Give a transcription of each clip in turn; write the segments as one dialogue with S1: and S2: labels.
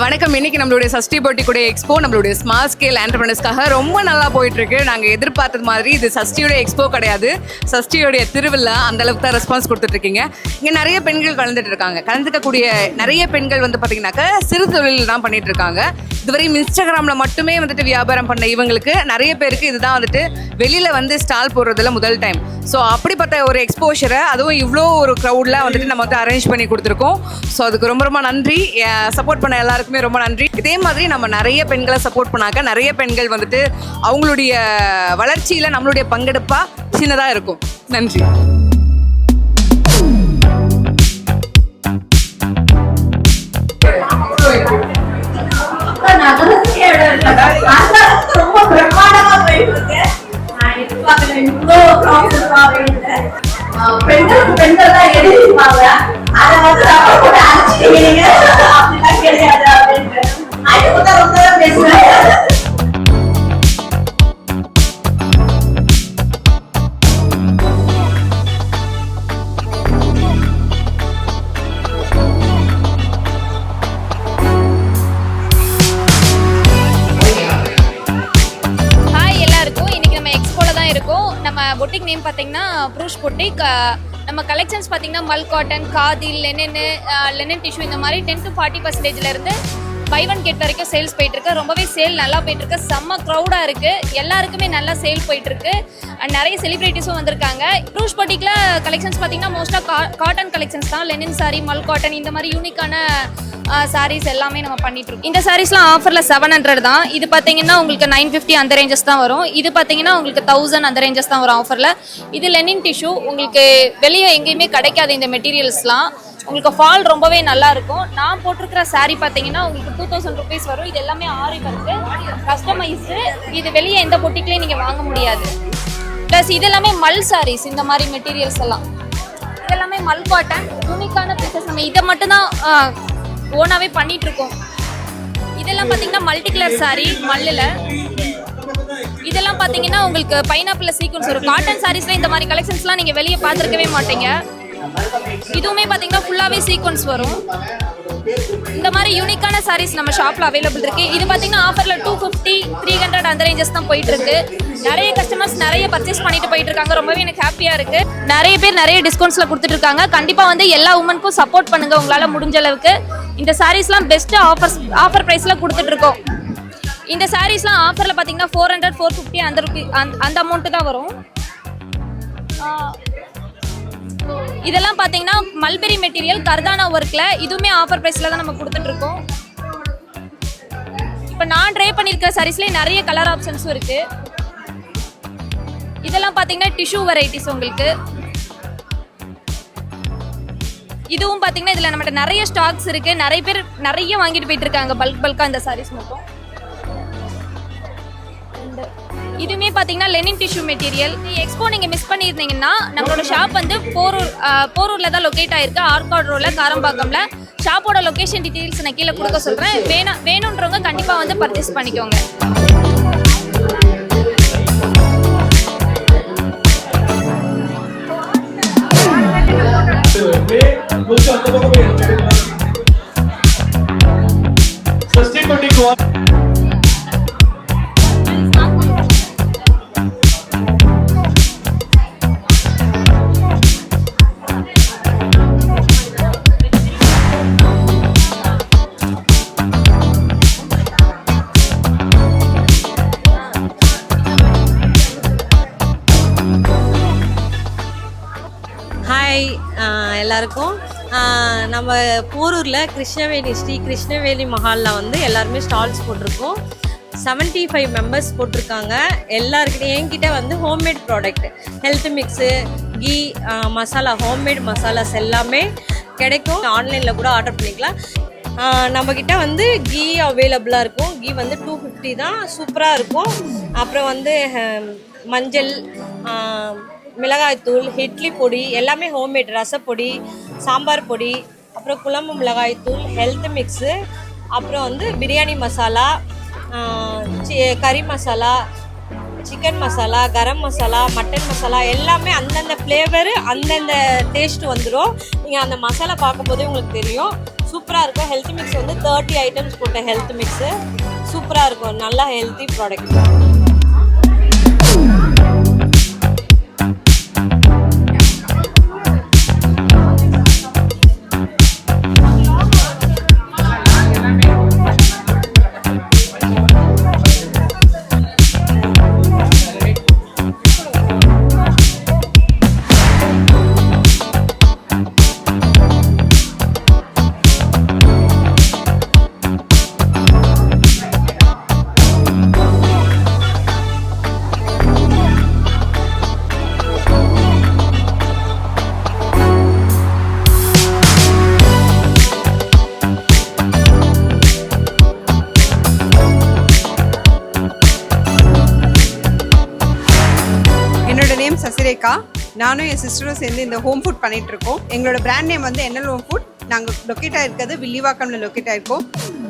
S1: வணக்கம். இன்னைக்கு நம்மளுடைய சஷ்டி போட்டி கூட எக்ஸ்போ நம்மளுடைய ஸ்மால் ஸ்கேல் ஆண்டர்பிரனர்ஸ்க்காக ரொம்ப நல்லா போயிட்டு இருக்கு. நாங்கள் எதிர்பார்த்தது மாதிரி இது சஷ்டியோட எக்ஸ்போ கிடையாது, சஷ்டியோடைய திருவிழா. அந்த அளவுக்கு தான் ரெஸ்பான்ஸ் கொடுத்துட்டு இருக்கீங்க. இங்கே நிறைய பெண்கள் கலந்துட்டு இருக்காங்க. கலந்துக்கக்கூடிய நிறைய பெண்கள் வந்து பார்த்தீங்கன்னாக்கா சிறு தொழில் தான் பண்ணிட்டு இருக்காங்க. இதுவரையும் இன்ஸ்டாகிராமில் மட்டுமே வந்துட்டு வியாபாரம் பண்ண இவங்களுக்கு நிறைய பேருக்கு இதுதான் வந்துட்டு வெளியில் வந்து ஸ்டால் போடுறதுல முதல் டைம். ஸோ அப்படிப்பட்ட ஒரு எக்ஸ்போஷரை அதுவும் இவ்வளோ ஒரு க்ரௌடில் வந்துட்டு நம்ம வந்து அரேஞ்ச் பண்ணி கொடுத்துருக்கோம். ஸோ அதுக்கு ரொம்ப ரொம்ப நன்றி. சப்போர்ட் பண்ண எல்லாருக்குமே ரொம்ப நன்றி. இதே மாதிரி நம்ம நிறைய பெண்களை சப்போர்ட் பண்ணாக்க நிறைய பெண்கள் வந்துட்டு அவங்களுடைய வளர்ச்சியில் நம்மளுடைய பங்கெடுப்பாக சின்னதாக இருக்கும். நன்றி.
S2: ரொம்ப பிரமாண்டமா போயிட்டு பெண்கள் தான் எழுதிருப்பாங்க. அதை வந்து அழைச்சிட்டீங்க அப்படிலாம் கிடையாது அப்படின்ட்டு ரொம்ப பேசுறாங்க.
S3: நம்ம பொட்டிக் நேம் பார்த்தீங்கன்னா ப்ரூஷ் பொட்டிக். நம்ம கலெக்ஷன்ஸ் பார்த்தீங்கன்னா மல் காட்டன், காதி, லெனன் டிஷ்யூ இந்த மாதிரி 10 to 40% இருந்து பை ஒன் கெட் வரைக்கும் சேல்ஸ் போயிட்டு இருக்கு. ரொம்பவே சேல் நல்லா போயிட்டு இருக்கு. செம்ம க்ரௌடாக இருக்கு. எல்லாருக்குமே நல்லா சேல் போயிட்டு இருக்கு. அண்ட் நிறைய செலிபிரிட்டிஸும் வந்திருக்காங்க. ப்ரூஷ் பொட்டிக்ல கலெக்ஷன்ஸ் பார்த்தீங்கன்னா மோஸ்ட்டாக காட்டன் கலெக்ஷன்ஸ் தான். லெனின் சாரி, மல் காட்டன் இந்த மாதிரி யூனிக்கான சாரீஸ் எல்லாமே நம்ம பண்ணிட்டு இருக்கோம். இந்த சாரீஸ்லாம் ஆஃபரில் 700 தான். இது பார்த்தீங்கன்னா உங்களுக்கு 950 அந்த ரேஞ்சஸ் தான் வரும். இது பார்த்தீங்கன்னா உங்களுக்கு 1000 அந்த ரேஞ்சஸ் தான் வரும் ஆஃபரில். இது லெனின் டிஷ்யூ. உங்களுக்கு வெளியே எங்கேயுமே கிடைக்காது இந்த மெட்டீரியல்ஸ்லாம். உங்களுக்கு ஃபால் ரொம்பவே நல்லா இருக்கும். நான் போட்டிருக்கிற சாரீ பார்த்தீங்கன்னா உங்களுக்கு 2000 rupees வரும். இது எல்லாமே ஆரி ஒர்க்கு, கஸ்டமைஸ்டு. இது வெளியே எந்த பொட்டிக்லேயும் நீங்கள் வாங்க முடியாது. ப்ளஸ் இது எல்லாமே மல் சாரீஸ். இந்த மாதிரி மெட்டீரியல்ஸ் எல்லாம் இதெல்லாமே மல் காட்டன் யூனிக்கான பீசஸ். நம்ம இதை மட்டும்தான் ஓனாவே பண்ணிட்டு இருக்கோம். இதெல்லாம் பார்த்தீங்கன்னா மல்டி கலர் சாரி மல்லில். இதெல்லாம் பார்த்தீங்கன்னா உங்களுக்கு பைனாப்பிள் சீக்வன்ஸ் வரும். காட்டன் சாரீஸ்ல இந்த மாதிரி கலெக்ஷன்ஸ்லாம் நீங்கள் வெளியே பார்த்துருக்கவே மாட்டீங்க. இதுவுமே பார்த்தீங்கன்னா ஃபுல்லாகவே சீக்வன்ஸ் வரும். இந்த மாதிரி யூனிக்கான சாரீஸ் நம்ம ஷாப்பில் அவைலபிள் இருக்கு. இது பார்த்தீங்கன்னா ஆஃபரில் 250, 300 அந்த ரேஞ்சஸ் தான் போயிட்டு இருக்கு. நிறைய கஸ்டமர்ஸ் நிறைய பர்ச்சேஸ் பண்ணிட்டு போயிட்டு இருக்காங்க. ரொம்பவே எனக்கு ஹாப்பியா இருக்கு. நிறைய பேர் நிறைய டிஸ்கவுண்ட்ஸ்ல கொடுத்துட்டு இருக்காங்க. கண்டிப்பா வந்து எல்லா உமனுக்கும் சப்போர்ட் பண்ணுங்க உங்களால முடிஞ்ச அளவுக்கு. இந்த சாரீஸ்லாம் பெஸ்ட் ஆஃபர் பிரைஸ்ல கொடுத்துட்டு இருக்கோம். இந்த சாரீஸ்லாம் ஆஃபர்ல பாத்தீங்கன்னா 400, 450 அந்த அமௌண்ட் தான் வரும். இதெல்லாம் பாத்தீங்கன்னா மல்பெரி மெட்டீரியல் கர்தானா ஒர்க்ல. இதுவுமே ஆஃபர் பிரைஸ்ல தான் நம்ம கொடுத்துட்டு இருக்கோம். இப்போ நான் ட்ரை பண்ணியிருக்கிற சாரீஸ்லேயே நிறைய கலர் ஆப்ஷன்ஸும் இருக்கு. இதெல்லாம் பார்த்தீங்கன்னா டிஷ்யூ வெரைட்டிஸ் உங்களுக்கு. இதுவும் பார்த்தீங்கன்னா இதில் நம்மகிட்ட நிறைய ஸ்டாக்ஸ் இருக்கு. நிறைய பேர் நிறைய வாங்கிட்டு போயிட்டு இருக்காங்க பல்கா இந்த சாரீஸ் மட்டும். இதுவுமே பார்த்தீங்கன்னா லெனின் டிஷ்யூ மெட்டீரியல். எக்ஸ்போ நீங்கள் மிஸ் பண்ணியிருந்தீங்கன்னா நம்மளோட ஷாப் வந்து போரூரில் தான் லொக்கேட் ஆயிருக்கு. ஆர்காட் ரோடில் காரம்பாக்கம்ல. ஷாப்போட லொக்கேஷன் டீட்டெயில்ஸ் நான் கீழே கொடுக்க சொல்கிறேன். வேணுன்றவங்க கண்டிப்பாக வந்து பர்ச்சேஸ் பண்ணிக்கோங்க.
S4: ஹாய் எல்லாருக்கும். நம்ம போரூரில் ஸ்ரீ கிருஷ்ணவேலி மஹாலில் வந்து எல்லாருமே ஸ்டால்ஸ் போட்டிருக்கோம். 75 மெம்பர்ஸ் போட்டிருக்காங்க. எல்லாருக்கிட்டையும் என்கிட்ட வந்து homemade product, health mix, ghee, masala, homemade masalas எல்லாமே கிடைக்கும். ஆன்லைனில் கூட ஆர்டர் பண்ணிக்கலாம். நம்மக்கிட்ட வந்து கீ அவைலபிளாக இருக்கும். கீ வந்து 250 தான், சூப்பராக இருக்கும். அப்புறம் வந்து மஞ்சள், மிளகாய்த்தூள், இட்லி பொடி எல்லாமே ஹோம்மேட், ரசப்பொடி, சாம்பார் பொடி, அப்புறம் குழம்பு மிளகாய்த்தூள், ஹெல்த் மிக்ஸு, அப்புறம் வந்து பிரியாணி மசாலா, கறி மசாலா, சிக்கன் மசாலா, கரம் மசாலா, மட்டன் மசாலா எல்லாமே அந்தந்த ஃப்ளேவரு அந்தந்த டேஸ்ட் வந்துடும். நீங்கள் அந்த மசாலா பார்க்கும்போதே உங்களுக்கு தெரியும். சூப்பராக இருக்கும். ஹெல்த் மிக்ஸ் வந்து 30 ஐட்டம்ஸ் போட்ட ஹெல்த் மிக்ஸு சூப்பராக இருக்கும். நல்லா ஹெல்த்தி ப்ராடக்ட்.
S5: சசிரேகா, நானும் என் சிஸ்டரும் சேர்ந்து இந்த ஹோம் ஃபுட் பண்ணிட்டு இருக்கோம். எங்களோட பிராண்ட் நேம் வந்து NL ஹோம் ஃபுட். நாங்கள் லொக்கேட் ஆகிருக்கிறது வில்லிவாக்கம்ல லொக்கேட் ஆகிருக்கோம்.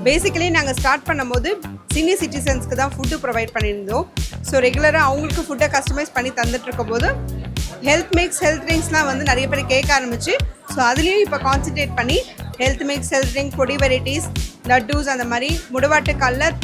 S5: பேசிக்கலி நாங்கள் ஸ்டார்ட் பண்ணும்போது சீனியர் சிட்டிசன்ஸ்க்கு தான் ஃபுட்டு ப்ரொவைட் பண்ணியிருந்தோம். ஸோ ரெகுலராக அவங்களுக்கு ஃபுட்டை கஸ்டமைஸ் பண்ணி தந்துட்டு இருக்கும் போது ஹெல்த் மிக்ஸ் ஹெல்த் ட்ரிங்க்ஸ்லாம் வந்து நிறைய பேர் கேட்க ஆரம்பிச்சு. ஸோ அதுலேயும் இப்போ கான்சன்ட்ரேட் பண்ணி ஹெல்த் மிக்ஸ் ஹெல்த் ட்ரிங்க் பொடி வெரைட்டிஸ் லட்டூஸ் அந்த மாதிரி முடவாட்டு கல்லர்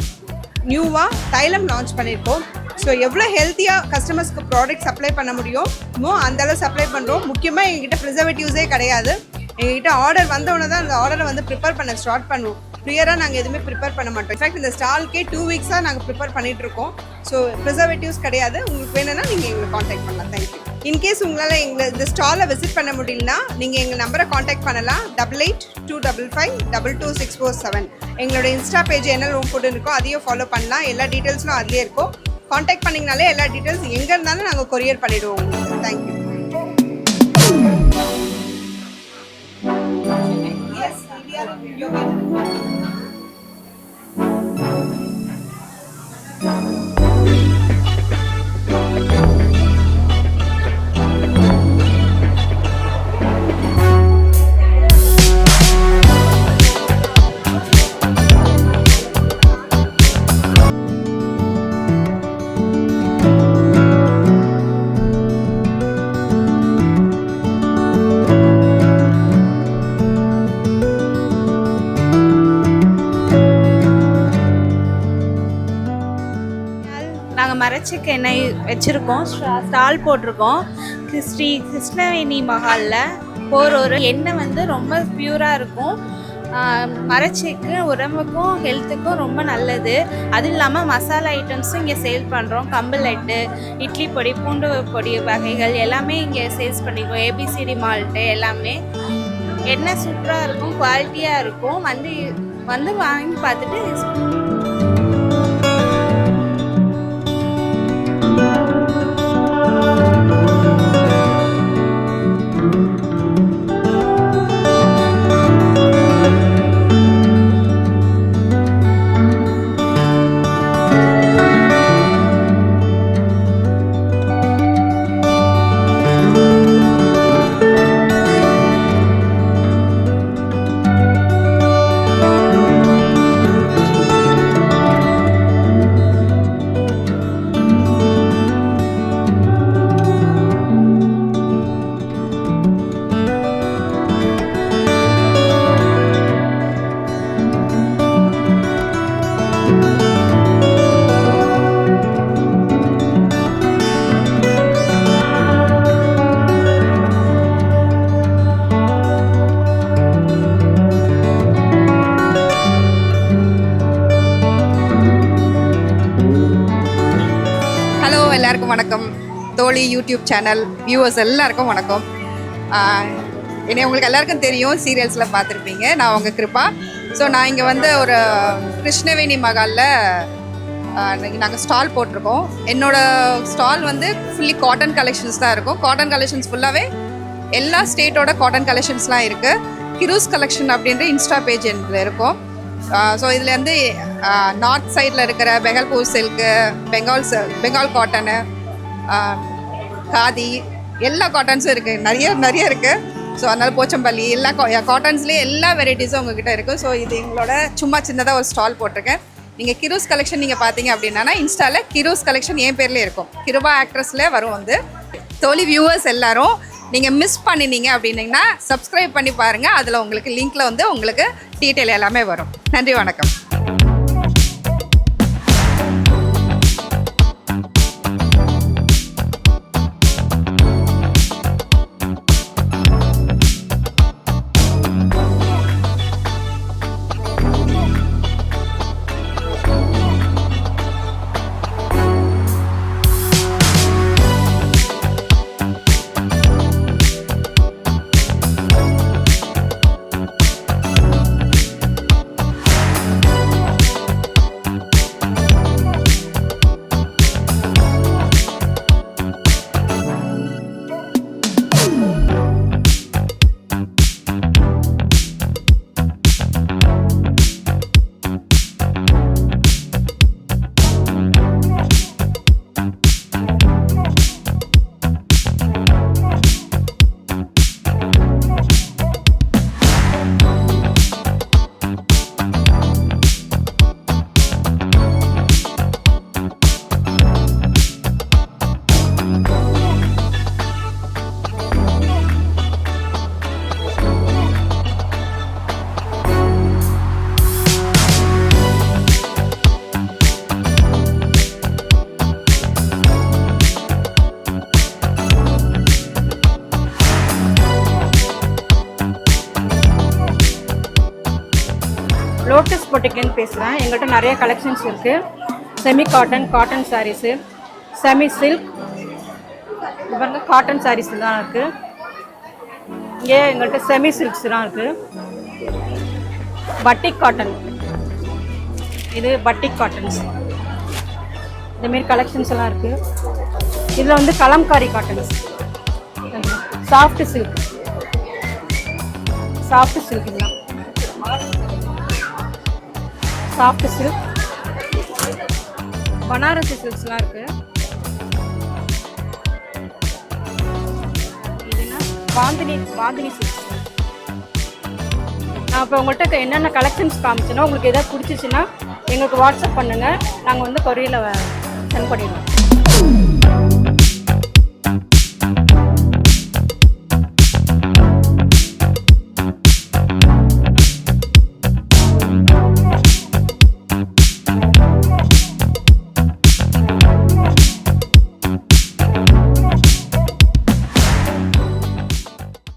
S5: நியூவாக தைலம் லான்ச் பண்ணியிருக்கோம். ஸோ எவ்வளோ ஹெல்த்தியாக கஸ்டமர்ஸ்க்கு ப்ராடக்ட் சப்ளை பண்ண முடியுமோ அந்தளவு சப்ளை பண்ணுறோம். முக்கியமாக எங்ககிட்ட ப்ரிசர்வேட்டிவ்ஸே கிடையாது. எங்ககிட்ட ஆர்டர் வந்தோடனே தான் அந்த ஆர்டரை வந்து ப்ரிப்பேர் பண்ண ஸ்டார்ட் பண்ணுவோம். ப்ரியராக நாங்கள் எதுவுமே ப்ரிப்பேர் பண்ண மாட்டோம். இன்ஃபேக்ட் இந்த ஸ்டால்க்கே 2 வீக்ஸாக நாங்கள் ப்ரிப்பேர் பண்ணிகிட்ருக்கோம். ஸோ ப்ரிசர்வேட்டிவ்ஸ் கிடையாது. உங்களுக்கு வேணும்னா நீங்கள் எங்களை காண்டாக்ட் பண்ணலாம். தேங்க்யூ. இன்கேஸ் உங்களால் இந்த ஸ்டாலை விசிட் பண்ண முடியலனா நீங்கள் எங்கள் நம்பரை காண்டாக்ட் பண்ணலாம். 8825552267. எங்களோட Insta page NL home food இருக்கும், அதையும் ஃபாலோ பண்ணலாம். எல்லா டீட்டெயில்ஸும் அதிலே இருக்கும். காண்டாக்ட் பண்ணிங்கனாலே எல்லா டீட்டெயில்ஸ் எங்கே இருந்தாலும் நாங்கள் கொரியர் பண்ணிவிடுவோம் உங்களுக்கு. தேங்க்யூ.
S6: நாங்கள் மரச்செக்கு எண்ணெய் வச்சுருக்கோம், ஸ்டால் போட்டிருக்கோம். ஸ்ரீ கிருஷ்ணவேணி மஹாலில் போகிற எண்ணெய் வந்து ரொம்ப பியூராக இருக்கும். மரச்செக்கு உடம்புக்கும் ஹெல்த்துக்கும் ரொம்ப நல்லது. அதுவும் இல்லாமல் மசாலா ஐட்டம்ஸும் இங்கே சேல் பண்ணுறோம். கம்பு லட்டு, இட்லி பொடி, பூண்டு பொடி வகைகள் எல்லாமே இங்கே சேல்ஸ் பண்ணிக்குவோம். ABCD மால்ட்டு எல்லாமே. எண்ணெய் சூப்பராக இருக்கும், குவாலிட்டியாக இருக்கும். வந்து வாங்கி பார்த்துட்டு
S7: எல்லாருக்கும் வணக்கம். தோழி யூடியூப் சேனல் வியூவர்ஸ் எல்லாருக்கும் வணக்கம். என்னை உங்களுக்கு எல்லாருக்கும் தெரியும், சீரியல்ஸில் பார்த்துருப்பீங்க. நான் உங்கள் கிருபா. ஸோ நான் இங்கே வந்து ஒரு கிருஷ்ணவேணி மகாலில் நாங்கள் ஸ்டால் போட்டிருக்கோம். என்னோடய ஸ்டால் வந்து ஃபுல்லி காட்டன் கலெக்ஷன்ஸ் தான் இருக்கும். காட்டன் கலெக்ஷன்ஸ் ஃபுல்லாகவே எல்லா ஸ்டேட்டோட காட்டன் கலெக்ஷன்ஸ்லாம் இருக்குது. கிரூஸ் கலெக்ஷன் அப்படின்ற இன்ஸ்டா பேஜ் இதில் இருக்கும். ஸோ இதில் வந்து நார்த் சைடில் இருக்கிற பெகல்பூர் சில்க்கு, பெங்கால் காட்டனு, காதி எல்லா காட்டன்ஸும் இருக்குது. நிறைய இருக்குது. ஸோ அதனால் போச்சம்பள்ளி எல்லா காட்டன்ஸ்லேயே எல்லா வெரைட்டிஸும் உங்ககிட்ட இருக்குது. ஸோ இது எங்களோட சும்மா சின்னதாக ஒரு ஸ்டால் போட்டிருக்கேன். நீங்கள் கிரூஸ் கலெக்ஷன் நீங்கள் பார்த்தீங்க அப்படின்னா இன்ஸ்டாவில் கிரூஸ் கலெக்ஷன் என் பேர்லேயே இருக்கும். கிருபா ஆக்ட்ரஸில் வரும். வந்து தோழி வியூவர்ஸ் எல்லாரும் நீங்கள் மிஸ் பண்ணினீங்க அப்படின்னீங்கன்னா சப்ஸ்கிரைப் பண்ணி பாருங்கள். அதில் உங்களுக்கு லிங்க்கில் வந்து உங்களுக்கு டீட்டெயில் எல்லாமே வரும். நன்றி, வணக்கம்.
S8: லோட்டஸ் பொட்டிக்னு பேசுகிறேன். எங்கள்கிட்ட நிறைய கலெக்ஷன்ஸ் இருக்குது. Semi cotton, cotton saris, semi silk, பாருங்க காட்டன் சாரீஸ் தான் இருக்குது. இங்கே எங்கள்கிட்ட செமி சில்க்ஸ்லாம் இருக்குது. பட்டிக் காட்டன், இது பட்டிக் காட்டன்ஸ், இந்தமாரி கலெக்ஷன்ஸ் எல்லாம் இருக்குது. இதில் வந்து Kalamkari cottons, soft silk, soft silk, இதெல்லாம் சாஃப்ட் சில்க், பனாரசி சில்க்ஸ்லாம் இருக்குது. இதுனா பாந்தினி சில்க்ஸ். நான் இப்போ உங்கள்கிட்ட என்னென்ன கலெக்ஷன்ஸ் காமிச்சேன்னா உங்களுக்கு எதாவது பிடிச்சிச்சின்னா எங்களுக்கு வாட்ஸ்அப் பண்ணுங்கள், நாங்கள் வந்து கொரியரில் சென்ட் பண்ணிடுவோம்.